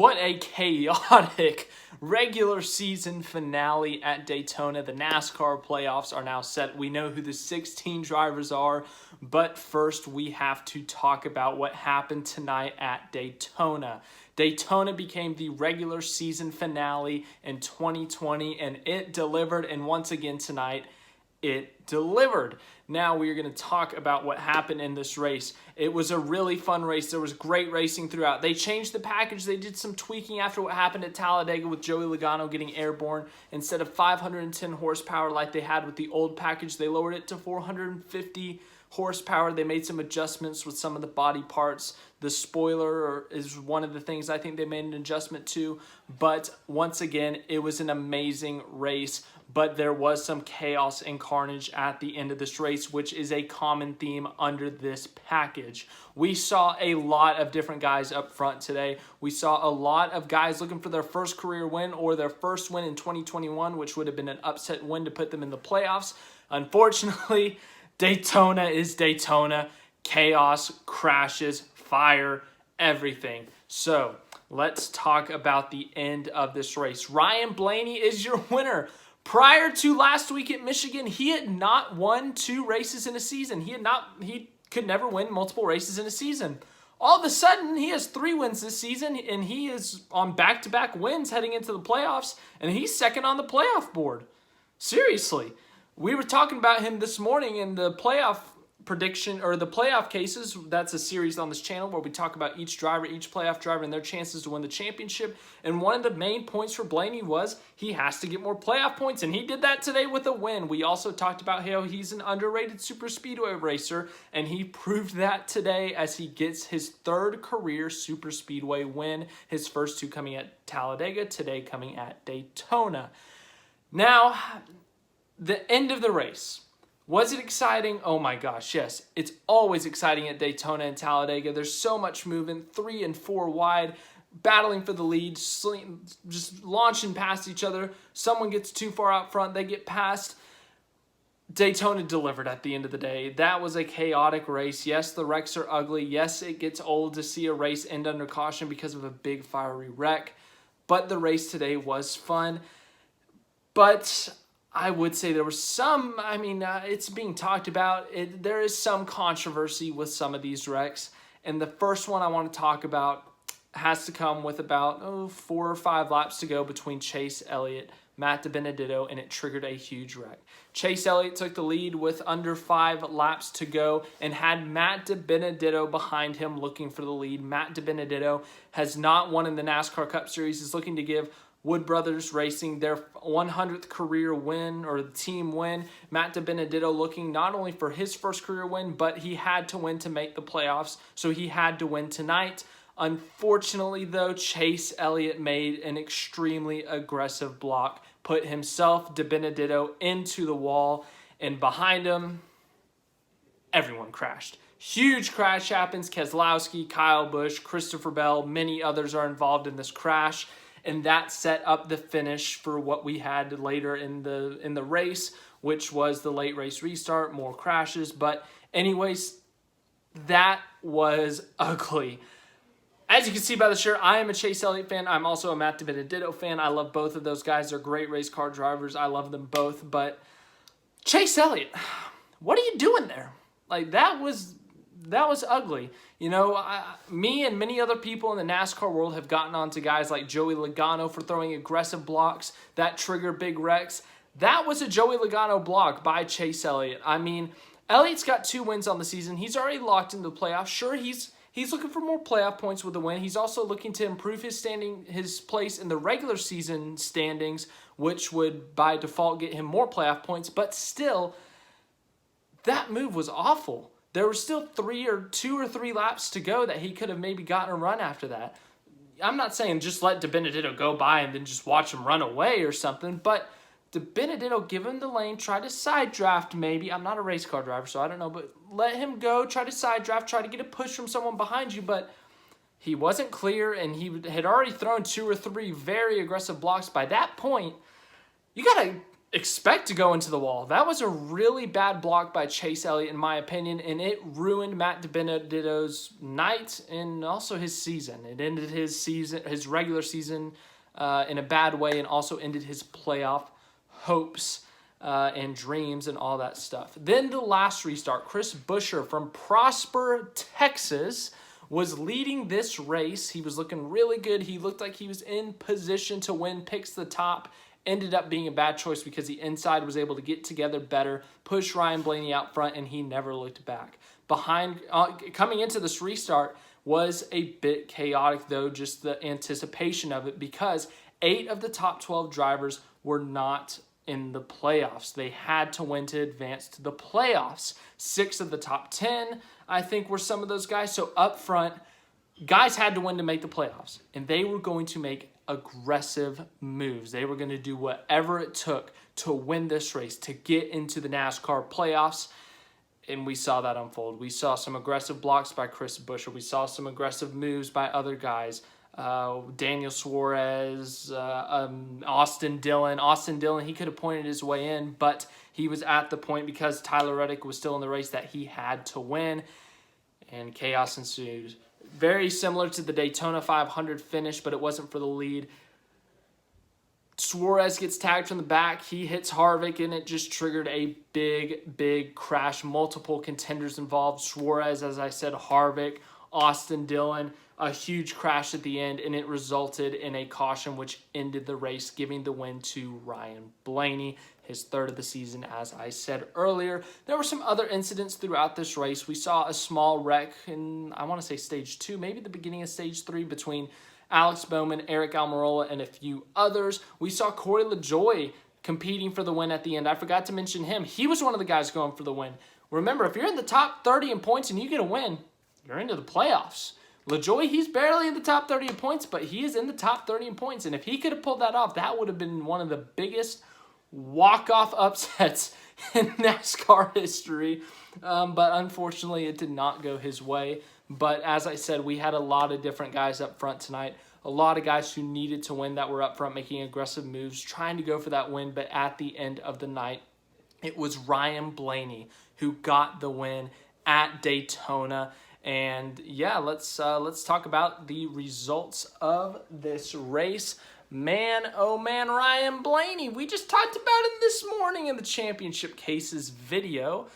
What a chaotic regular season finale at Daytona. The NASCAR playoffs are now set. We know who the 16 drivers are, but first we have to talk about what happened tonight at Daytona. Daytona became the regular season finale in 2020, and it delivered, and once again tonight, it delivered. Now we are going to talk about what happened in this race. It was a really fun race. There was great racing throughout. They changed the package. They did some tweaking after what happened at Talladega with Joey Logano getting airborne. Instead of 510 horsepower like they had with the old package, they lowered it to 450 horsepower. They made some adjustments with some of the body parts. The spoiler is one of the things I think they made an adjustment to. But once again, it was an amazing race. But there was some chaos and carnage at the end of this race, which is a common theme under this package. We saw a lot of different guys up front today. We saw a lot of guys looking for their first career win or their first win in 2021, which would have been an upset win to put them in the playoffs. Unfortunately, Daytona is Daytona. Chaos, crashes, fire, everything. So let's talk about the end of this race. Ryan Blaney is your winner. Prior to last week at Michigan, he had not won 2 races in a season. He could never win multiple races in a season. All of a sudden, he has 3 wins this season, and he is on back-to-back wins heading into the playoffs, and he's second on the playoff board. Seriously. We were talking about him this morning in the playoff prediction, or the playoff cases. That's a series on this channel where we talk about each driver, each playoff driver, and their chances to win the championship. And one of the main points for Blaney was he has to get more playoff points, and he did that today with a win. We also talked about how he's an underrated super speedway racer, and he proved that today as he gets his 3rd career super speedway win, his first 2 coming at Talladega, today coming at Daytona. Now, the end of the race. Was it exciting? Oh my gosh, yes. It's always exciting at Daytona and Talladega. There's so much movement, 3 and 4 wide, battling for the lead, just launching past each other. Someone gets too far out front, they get past. Daytona delivered at the end of the day. That was a chaotic race. Yes, the wrecks are ugly. Yes, it gets old to see a race end under caution because of a big fiery wreck. But the race today was fun. But I would say there was some, it's being talked about. There is some controversy with some of these wrecks. And the first one I want to talk about has to come with about 4 or 5 laps to go between Chase Elliott, Matt DiBenedetto, and it triggered a huge wreck. Chase Elliott took the lead with under 5 laps to go and had Matt DiBenedetto behind him looking for the lead. Matt DiBenedetto has not won in the NASCAR Cup Series. He's looking to give Wood Brothers Racing their 100th career win, or team win. Matt DiBenedetto looking not only for his first career win, but he had to win to make the playoffs, so he had to win tonight. Unfortunately, though, Chase Elliott made an extremely aggressive block, put himself, DiBenedetto, into the wall, and behind him, everyone crashed. Huge crash happens. Keselowski, Kyle Busch, Christopher Bell, many others are involved in this crash. And that set up the finish for what we had later in the race, which was the late race restart, more crashes. But anyways, that was ugly. As you can see by the shirt, I am a Chase Elliott fan. I'm also a Matt DiBenedetto fan. I love both of those guys. They're great race car drivers. I love them both. But Chase Elliott, what are you doing there? Like, that was ugly. You know, me and many other people in the NASCAR world have gotten on to guys like Joey Logano for throwing aggressive blocks that trigger big wrecks. That was a Joey Logano block by Chase Elliott. Elliott's got 2 wins on the season. He's already locked into the playoffs. Sure, he's looking for more playoff points with a win. He's also looking to improve his place in the regular season standings, which would by default get him more playoff points. But still, that move was awful. There were still 2 or 3 laps to go that he could have maybe gotten a run after that. I'm not saying just let DiBenedetto go by and then just watch him run away or something, but DiBenedetto, give him the lane, try to side draft maybe. I'm not a race car driver, so I don't know, but let him go, try to side draft, try to get a push from someone behind you, but he wasn't clear, and he had already thrown 2 or 3 very aggressive blocks. By that point, you got to expect to go into the wall. That was a really bad block by Chase Elliott, in my opinion, and it ruined Matt DiBenedetto's night and also his season. It ended his regular season, in a bad way, and also ended his playoff hopes and dreams and all that stuff. Then the last restart, Chris Buescher from Prosper, Texas, was leading this race. He was looking really good. He looked like he was in position to win, picks the top. Ended up being a bad choice because the inside was able to get together better, push Ryan Blaney out front, and he never looked back. Coming into this restart was a bit chaotic, though, just the anticipation of it, because 8 of the top 12 drivers were not in the playoffs. They had to win to advance to the playoffs. 6 of the top 10, I think, were some of those guys. So up front, guys had to win to make the playoffs, and they were going to make aggressive moves. They were going to do whatever it took to win this race, to get into the NASCAR playoffs, and we saw that unfold. We saw some aggressive blocks by Chris Buescher. We saw some aggressive moves by other guys. Daniel Suarez, Austin Dillon. Austin Dillon, he could have pointed his way in, but he was at the point, because Tyler Reddick was still in the race, that he had to win, and chaos ensued. Very similar to the Daytona 500 finish, but it wasn't for the lead. Suarez gets tagged from the back. He hits Harvick, and it just triggered a big crash. Multiple contenders involved. Suarez, as I said, Harvick, Austin Dillon. A huge crash at the end, and it resulted in a caution, which ended the race, giving the win to Ryan Blaney, his 3rd of the season, as I said earlier. There were some other incidents throughout this race. We saw a small wreck in, I want to say, Stage 2, maybe the beginning of Stage 3, between Alex Bowman, Eric Almirola, and a few others. We saw Corey LaJoie competing for the win at the end. I forgot to mention him. He was one of the guys going for the win. Remember, if you're in the top 30 in points and you get a win, you're into the playoffs. LaJoie, he's barely in the top 30 in points, but he is in the top 30 in points. And if he could have pulled that off, that would have been one of the biggest walk-off upsets in NASCAR history. But unfortunately, it did not go his way. But as I said, we had a lot of different guys up front tonight. A lot of guys who needed to win that were up front, making aggressive moves, trying to go for that win. But at the end of the night, it was Ryan Blaney who got the win at Daytona. And yeah, let's talk about the results of this race. Man, oh man, Ryan Blaney. We just talked about him this morning in the Championship Cases video.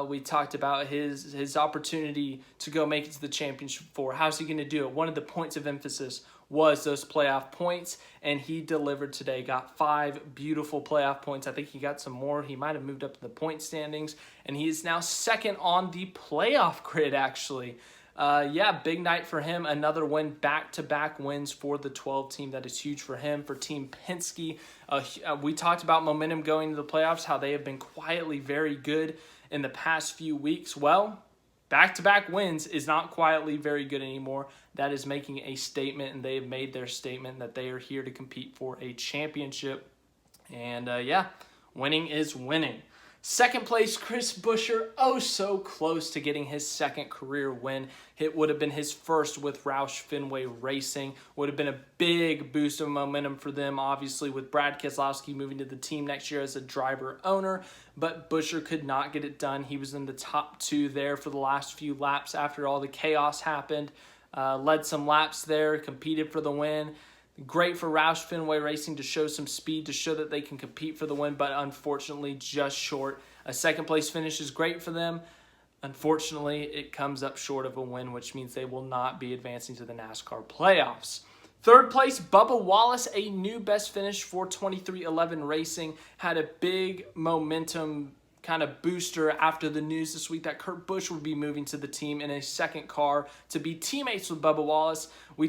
We talked about his opportunity to go make it to the championship 4. How's he going to do it? One of the points of emphasis was those playoff points, and he delivered today. Got 5 beautiful playoff points. I think he got some more. He might have moved up to the point standings, and he is now 2nd on the playoff grid, actually. Yeah, big night for him. Another win, back-to-back wins for the 12 team. That is huge for him, for Team Penske. We talked about momentum going to the playoffs, how they have been quietly very good in the past few weeks. Well, back-to-back wins is not quietly very good anymore. That is making a statement, and they have made their statement that they are here to compete for a championship. And yeah, winning is winning. 2nd place, Chris Buescher, oh so close to getting his 2nd career win. It would have been his 1st with Roush Fenway Racing. Would have been a big boost of momentum for them, obviously, with Brad Keselowski moving to the team next year as a driver-owner. But Buescher could not get it done. He was in the top 2 there for the last few laps after all the chaos happened. Led some laps there, competed for the win. Great for Roush Fenway Racing to show some speed, to show that they can compete for the win, but unfortunately just short. A 2nd place finish is great for them. Unfortunately, it comes up short of a win, which means they will not be advancing to the NASCAR playoffs. 3rd place, Bubba Wallace, a new best finish for 23XI Racing. Had a big momentum kind of booster after the news this week that Kurt Busch would be moving to the team in a 2nd car to be teammates with Bubba Wallace. We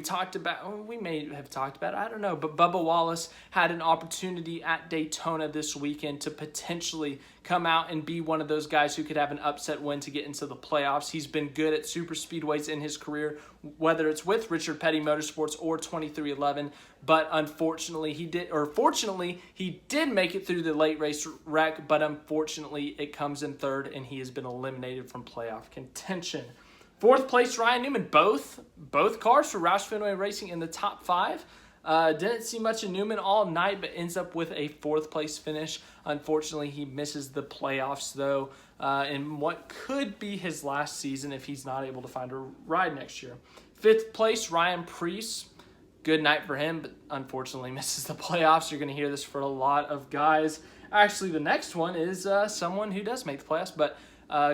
may have talked about it, I don't know, but Bubba Wallace had an opportunity at Daytona this weekend to potentially come out and be one of those guys who could have an upset win to get into the playoffs. He's been good at super speedways in his career, whether it's with Richard Petty Motorsports or 23XI, but fortunately he did make it through the late race wreck, but unfortunately it comes in 3rd, and he has been eliminated from playoff contention. 4th place, Ryan Newman. Both cars for Roush Fenway Racing in the top 5. Didn't see much of Newman all night, but ends up with a 4th place finish. Unfortunately, he misses the playoffs, though, in what could be his last season if he's not able to find a ride next year. 5th place, Ryan Preece. Good night for him, but unfortunately misses the playoffs. You're going to hear this for a lot of guys. Actually, the next one is someone who does make the playoffs, but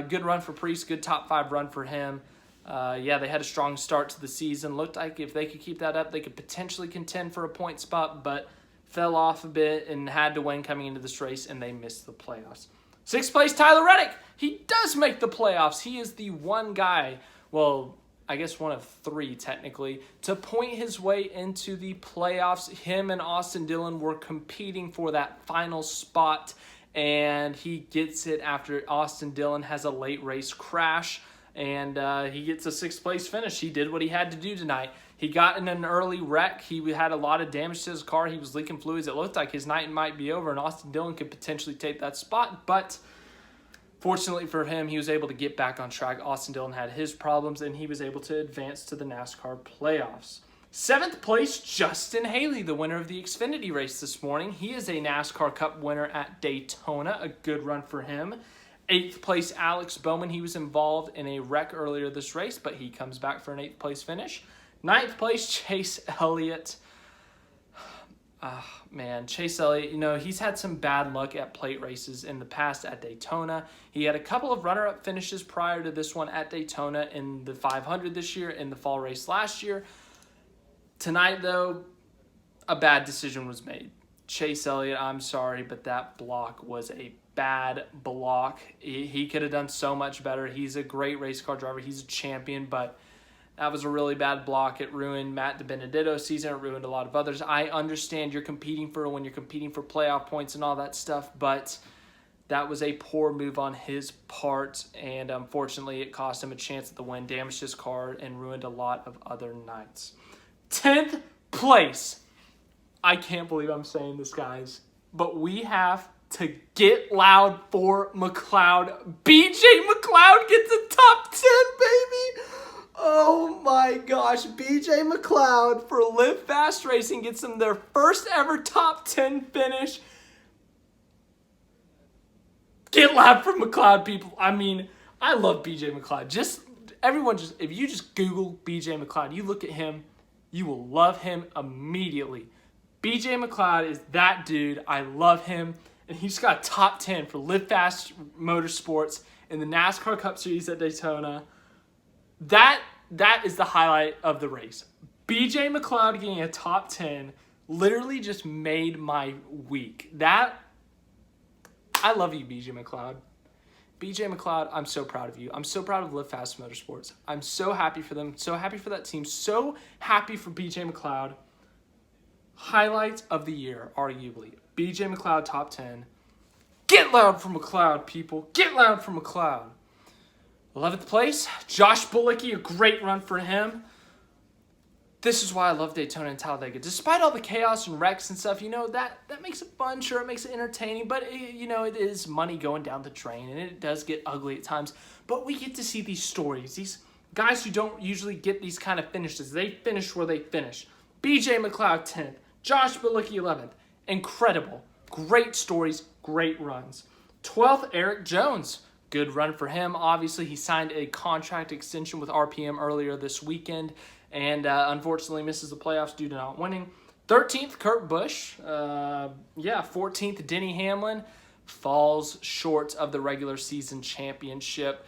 good run for Preece, good top 5 run for him. Yeah, they had a strong start to the season. Looked like if they could keep that up, they could potentially contend for a point spot, but fell off a bit and had to win coming into this race, and they missed the playoffs. 6th place, Tyler Reddick. He does make the playoffs. He is the one guy, well, I guess one of 3 technically, to point his way into the playoffs. Him and Austin Dillon were competing for that final spot, and he gets it after Austin Dillon has a late race crash, and he gets a 6th place finish. He did what he had to do tonight. He got in an early wreck. He had a lot of damage to his car. He was leaking fluids. It looked like his night might be over, and Austin Dillon could potentially take that spot, but fortunately for him, he was able to get back on track. Austin Dillon had his problems, and he was able to advance to the NASCAR playoffs. 7th place, Justin Haley, the winner of the Xfinity race this morning. He is a NASCAR Cup winner at Daytona. A good run for him. 8th place, Alex Bowman. He was involved in a wreck earlier this race, but he comes back for an 8th place finish. 9th place, Chase Elliott. Chase Elliott, he's had some bad luck at plate races in the past at Daytona. He had a couple of runner-up finishes prior to this one at Daytona in the 500 this year, in the fall race last year. Tonight, though, a bad decision was made. Chase Elliott, I'm sorry, but that block was a bad block. He could have done so much better. He's a great race car driver. He's a champion, but that was a really bad block. It ruined Matt DiBenedetto's season. It ruined a lot of others. I understand when you're competing for playoff points and all that stuff, but that was a poor move on his part, and unfortunately it cost him a chance at the win, damaged his car, and ruined a lot of other nights. 10th place. I can't believe I'm saying this, guys, but we have to get loud for McLeod. BJ McLeod gets a top 10, baby. Oh my gosh, BJ McLeod for Live Fast Racing gets them their first ever top 10 finish. Get loud for McLeod, people. I mean, I love BJ McLeod. If you just Google BJ McLeod, you look at him, you will love him immediately. BJ McLeod is that dude. I love him. And he just got top 10 for Live Fast Motorsports in the NASCAR Cup Series at Daytona. That is the highlight of the race. BJ McLeod getting a top 10 literally just made my week. I love you, BJ McLeod. BJ McLeod, I'm so proud of you. I'm so proud of Live Fast Motorsports. I'm so happy for them. So happy for that team. So happy for BJ McLeod. Highlight of the year, arguably. BJ McLeod top 10. Get loud for McLeod, people. Get loud for McLeod. 11th place, Josh Bilicki, a great run for him. This is why I love Daytona and Talladega. Despite all the chaos and wrecks and stuff, that makes it fun. Sure, it makes it entertaining, but it is money going down the drain, and it does get ugly at times. But we get to see these stories. These guys who don't usually get these kind of finishes, they finish where they finish. BJ McLeod 10th, Josh Bilicki 11th. Incredible. Great stories, great runs. 12th, Eric Jones. Good run for him. Obviously, he signed a contract extension with RPM earlier this weekend and unfortunately misses the playoffs due to not winning. 13th, Kurt Busch. 14th, Denny Hamlin. Falls short of the regular season championship.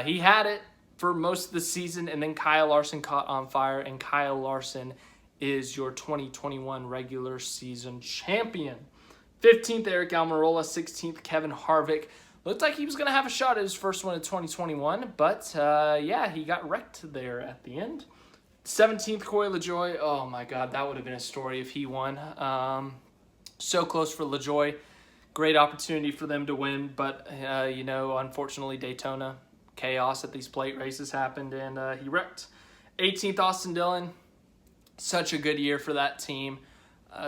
He had it for most of the season, and then Kyle Larson caught on fire, and Kyle Larson is your 2021 regular season champion. 15th, Eric Almirola. 16th, Kevin Harvick. Looked like he was going to have a shot at his first one in 2021, but he got wrecked there at the end. 17th, Corey LaJoie. Oh my God, that would have been a story if he won. So close for LaJoie. Great opportunity for them to win, but unfortunately Daytona, chaos at these plate races happened, and he wrecked. 18th, Austin Dillon. Such a good year for that team.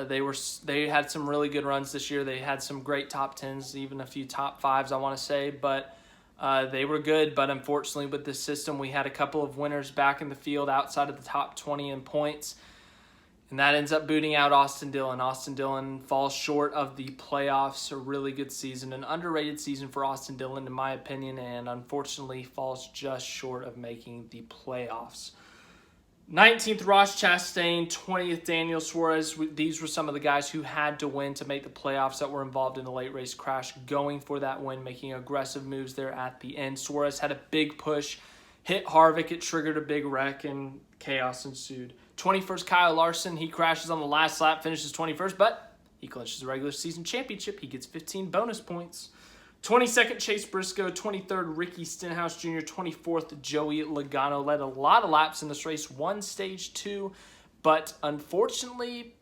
They had some really good runs this year. They had some great top 10s, even a few top 5s, I want to say, but they were good. But unfortunately, with this system, we had a couple of winners back in the field outside of the top 20 in points, And that ends up booting out Austin Dillon. Austin Dillon falls short of the playoffs. A really good season, an underrated season for Austin Dillon, in my opinion, and unfortunately falls just short of making the playoffs. 19th, Ross Chastain. 20th, Daniel Suarez. These were some of the guys who had to win to make the playoffs that were involved in the late race crash, going for that win, making aggressive moves there at the end. Suarez had a big push, hit Harvick. It triggered a big wreck, and chaos ensued. 21st, Kyle Larson. He crashes on the last lap, finishes 21st, but he clinches the regular season championship. He gets 15 bonus points. 22nd, Chase Briscoe. 23rd, Ricky Stenhouse Jr. 24th, Joey Logano. Led a lot of laps in this race, won stage 2, but unfortunately,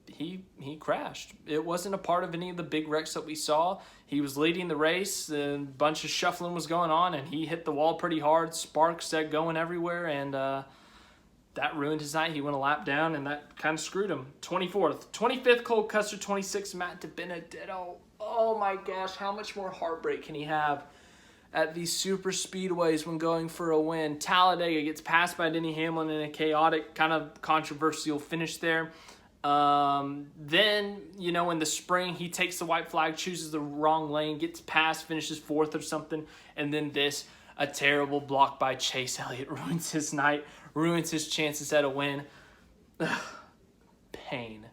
he crashed. It wasn't a part of any of the big wrecks that we saw. He was leading the race, a bunch of shuffling was going on, and he hit the wall pretty hard. Sparks going everywhere, and that ruined his night. He went a lap down, and that kind of screwed him. 24th. 25th, Cole Custer. 26th, Matt DiBenedetto. Oh my gosh, how much more heartbreak can he have at these super speedways when going for a win? Talladega gets passed by Denny Hamlin in a chaotic, kind of controversial finish there. Then, in the spring, he takes the white flag, chooses the wrong lane, gets past, finishes 4th or something, and then a terrible block by Chase Elliott ruins his night, ruins his chances at a win. Ugh, pain.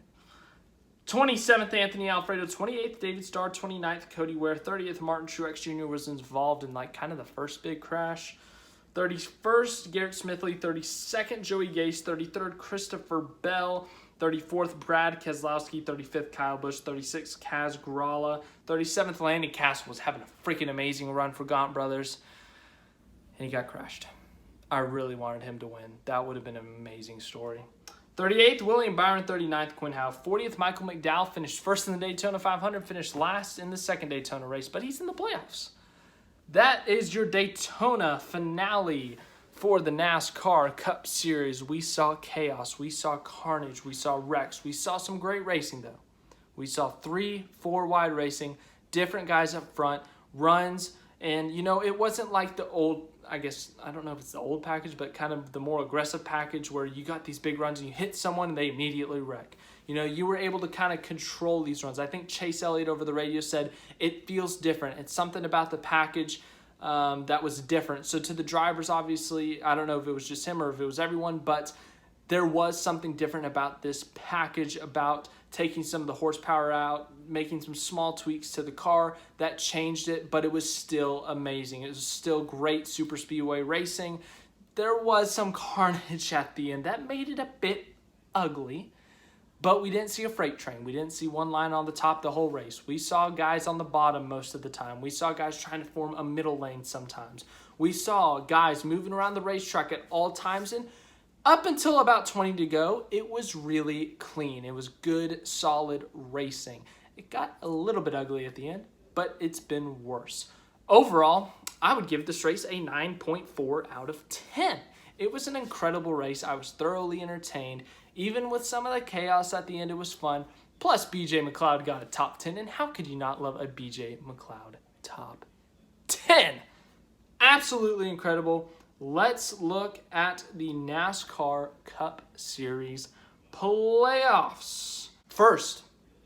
27th, Anthony Alfredo. 28th, David Starr. 29th, Cody Ware. 30th, Martin Truex Jr. was involved in kind of the first big crash. 31st, Garrett Smithley. 32nd, Joey Gase. 33rd, Christopher Bell. 34th, Brad Keselowski. 35th, Kyle Busch. 36th, Kaz Grala. 37th, Landon Cassill was having a freaking amazing run for Gaunt Brothers, and he got crashed. I really wanted him to win. That would have been an amazing story. 38th, William Byron. 39th, Quinn Houff. 40th, Michael McDowell. Finished first in the Daytona 500. Finished last in the second Daytona race, but he's in the playoffs. That is your Daytona finale for the NASCAR Cup Series. We saw chaos. We saw carnage. We saw wrecks. We saw some great racing, though. We saw 3-4 wide racing, different guys up front, runs, and, it wasn't like the old, I don't know if it's the old package, but kind of the more aggressive package where you got these big runs and you hit someone and they immediately wreck. You were able to kind of control these runs. I think Chase Elliott over the radio said it feels different. It's something about the package that was different. So to the drivers, obviously, I don't know if it was just him or if it was everyone, but there was something different about this package, about taking some of the horsepower out, making some small tweaks to the car that changed it, but it was still amazing. It was still great super speedway racing. There was some carnage at the end that made it a bit ugly, but we didn't see a freight train. We didn't see one line on the top the whole race. We saw guys on the bottom most of the time. We saw guys trying to form a middle lane sometimes. We saw guys moving around the racetrack at all times, and up until about 20 to go, it was really clean. It was good, solid racing. It got a little bit ugly at the end, but it's been worse. Overall, I would give this race a 9.4 out of 10. It was an incredible race. I was thoroughly entertained. Even with some of the chaos at the end, it was fun. Plus, BJ McLeod got a top 10, and how could you not love a BJ McLeod top 10? Absolutely incredible. Let's look at the NASCAR Cup Series playoffs. First,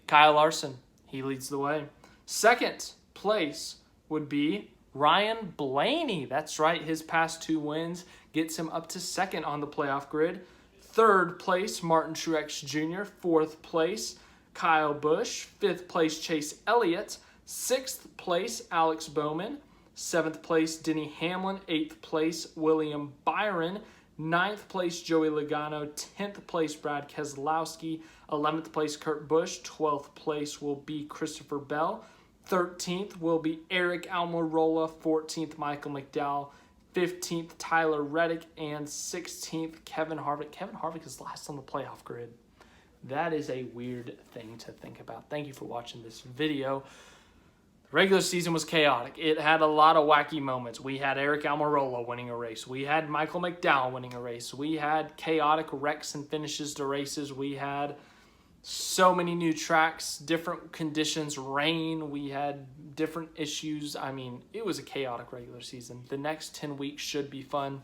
Kyle Larson. He leads the way. Second place would be Ryan Blaney. That's right. His past 2 wins gets him up to second on the playoff grid. Third place, Martin Truex Jr. Fourth place, Kyle Busch. Fifth place, Chase Elliott. Sixth place, Alex Bowman. 7th place, Denny Hamlin. 8th place, William Byron. 9th place, Joey Logano. 10th place, Brad Keselowski. 11th place, Kurt Busch. 12th place will be Christopher Bell. 13th will be Eric Almirola. 14th, Michael McDowell. 15th, Tyler Reddick. And 16th, Kevin Harvick. Kevin Harvick is last on the playoff grid. That is a weird thing to think about. Thank you for watching this video. The regular season was chaotic. It had a lot of wacky moments. We had Eric Almirola winning a race. We had Michael McDowell winning a race. We had chaotic wrecks and finishes to races. We had so many new tracks, different conditions, rain. We had different issues. I mean, it was a chaotic regular season. The next 10 weeks should be fun.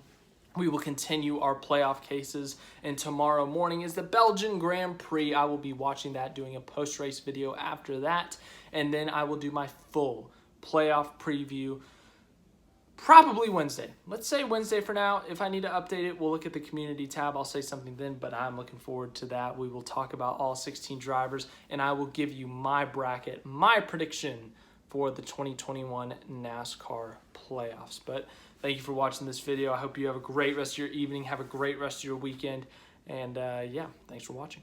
we will continue our playoff cases, and tomorrow morning is the Belgian Grand Prix. I will be watching that, doing a post-race video after that, and then I will do my full playoff preview probably Wednesday. Let's say Wednesday for now. If I need to update it, we'll look at the community tab. I'll say something then, but I'm looking forward to that. We will talk about all 16 drivers, and I will give you my bracket, my prediction for the 2021 NASCAR playoffs. But thank you for watching this video. I hope you have a great rest of your evening. Have a great rest of your weekend. And yeah, thanks for watching.